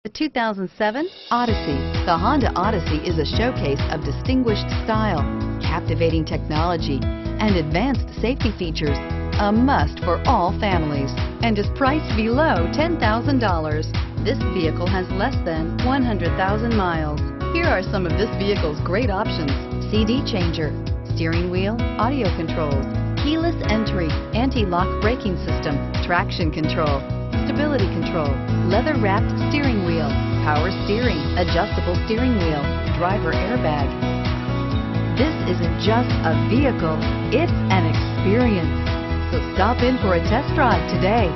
The 2007 Odyssey. The Honda Odyssey is a showcase of distinguished style, captivating technology, and advanced safety features. A must for all families and is priced below $10,000. This vehicle has less than 100,000 miles. Here are some of this vehicle's great options: CD changer, steering wheel audio controls, keyless entry, anti-lock braking system, traction control, stability control, leather-wrapped steering wheel, power steering, adjustable steering wheel, driver airbag. This isn't just a vehicle, it's an experience. So stop in for a test drive today.